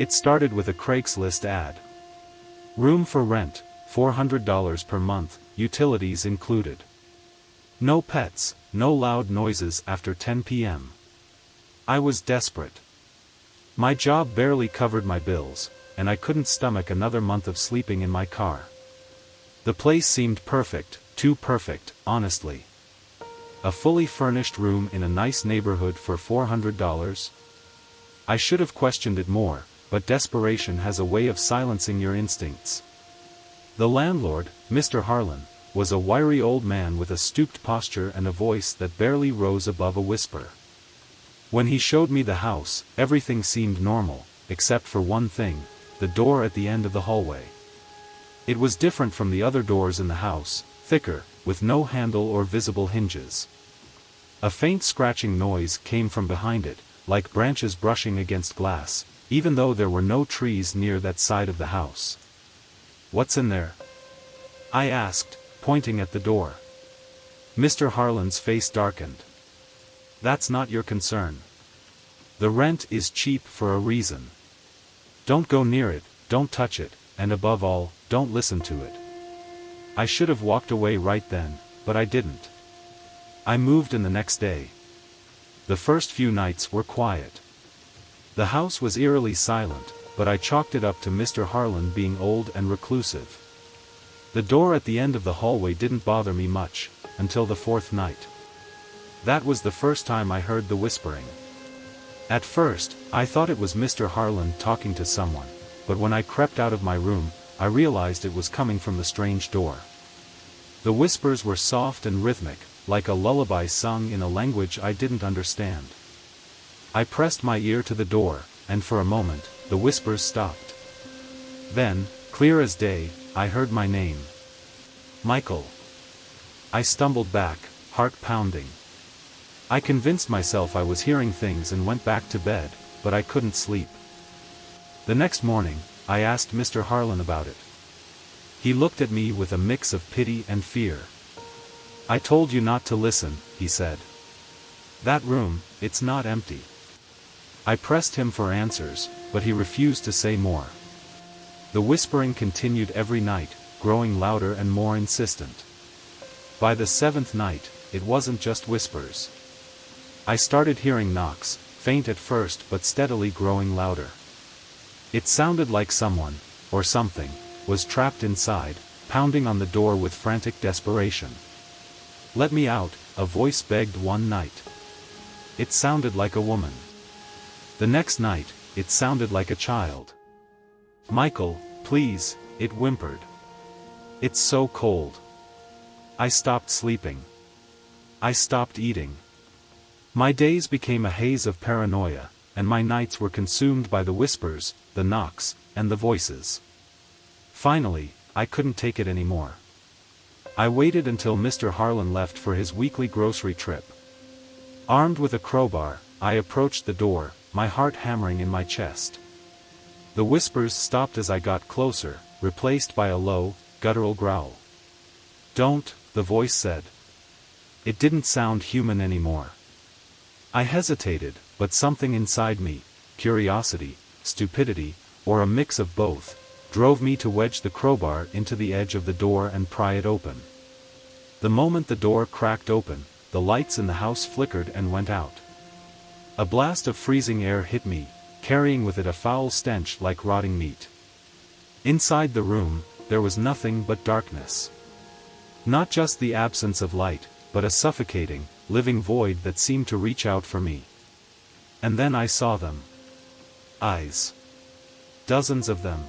It started with a Craigslist ad. Room for rent, $400 per month, utilities included. No pets, no loud noises after 10 p.m. I was desperate. My job barely covered my bills, and I couldn't stomach another month of sleeping in my car. The place seemed perfect, too perfect, honestly. A fully furnished room in a nice neighborhood for $400? I should have questioned it more, but desperation has a way of silencing your instincts. The landlord, Mr. Harlan, was a wiry old man with a stooped posture and a voice that barely rose above a whisper. When he showed me the house, everything seemed normal, except for one thing, the door at the end of the hallway. It was different from the other doors in the house, thicker, with no handle or visible hinges. A faint scratching noise came from behind it, like branches brushing against glass, even though there were no trees near that side of the house. "What's in there?" I asked, pointing at the door. Mr. Harlan's face darkened. "That's not your concern. The rent is cheap for a reason. Don't go near it, don't touch it, and above all, don't listen to it." I should have walked away right then, but I didn't. I moved in the next day. The first few nights were quiet. The house was eerily silent, but I chalked it up to Mr. Harlan being old and reclusive. The door at the end of the hallway didn't bother me much, until the fourth night. That was the first time I heard the whispering. At first, I thought it was Mr. Harlan talking to someone, but when I crept out of my room, I realized it was coming from the strange door. The whispers were soft and rhythmic, like a lullaby sung in a language I didn't understand. I pressed my ear to the door, and for a moment, the whispers stopped. Then, clear as day, I heard my name. "Michael." I stumbled back, heart pounding. I convinced myself I was hearing things and went back to bed, but I couldn't sleep. The next morning, I asked Mr. Harlan about it. He looked at me with a mix of pity and fear. "I told you not to listen," he said. "That room, it's not empty." I pressed him for answers, but he refused to say more. The whispering continued every night, growing louder and more insistent. By the seventh night, it wasn't just whispers. I started hearing knocks, faint at first but steadily growing louder. It sounded like someone, or something, was trapped inside, pounding on the door with frantic desperation. "Let me out," a voice begged one night. It sounded like a woman. The next night, it sounded like a child. "Michael, please," it whimpered. "It's so cold." I stopped sleeping. I stopped eating. My days became a haze of paranoia, and my nights were consumed by the whispers, the knocks, and the voices. Finally, I couldn't take it anymore. I waited until Mr. Harlan left for his weekly grocery trip. Armed with a crowbar, I approached the door, my heart hammering in my chest. The whispers stopped as I got closer, replaced by a low, guttural growl. "Don't," the voice said. It didn't sound human anymore. I hesitated, but something inside me, curiosity, stupidity, or a mix of both, drove me to wedge the crowbar into the edge of the door and pry it open. The moment the door cracked open, the lights in the house flickered and went out. A blast of freezing air hit me, carrying with it a foul stench like rotting meat. Inside the room, there was nothing but darkness. Not just the absence of light, but a suffocating, living void that seemed to reach out for me. And then I saw them. Eyes. Dozens of them.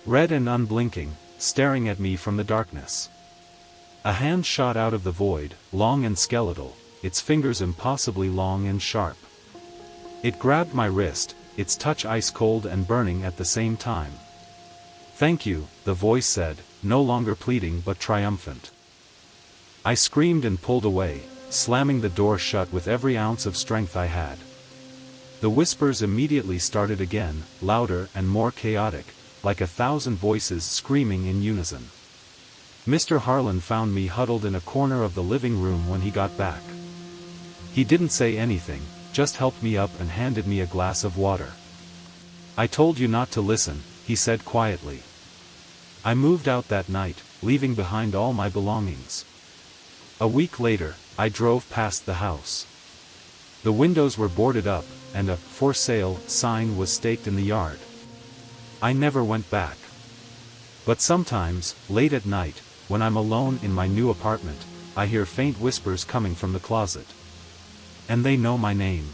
Red and unblinking, staring at me from the darkness. A hand shot out of the void, long and skeletal, its fingers impossibly long and sharp. It grabbed my wrist, its touch ice-cold and burning at the same time. "Thank you," the voice said, no longer pleading but triumphant. I screamed and pulled away, slamming the door shut with every ounce of strength I had. The whispers immediately started again, louder and more chaotic, like 1,000 voices screaming in unison. Mr. Harlan found me huddled in a corner of the living room when he got back. He didn't say anything, just helped me up and handed me a glass of water. I told you not to listen, he said quietly. I moved out that night, leaving behind all my belongings. A week later, I drove past the house. The windows were boarded up, and a "for sale" sign was staked in the yard. I never went back. But sometimes, late at night, when I'm alone in my new apartment, I hear faint whispers coming from the closet. And they know my name.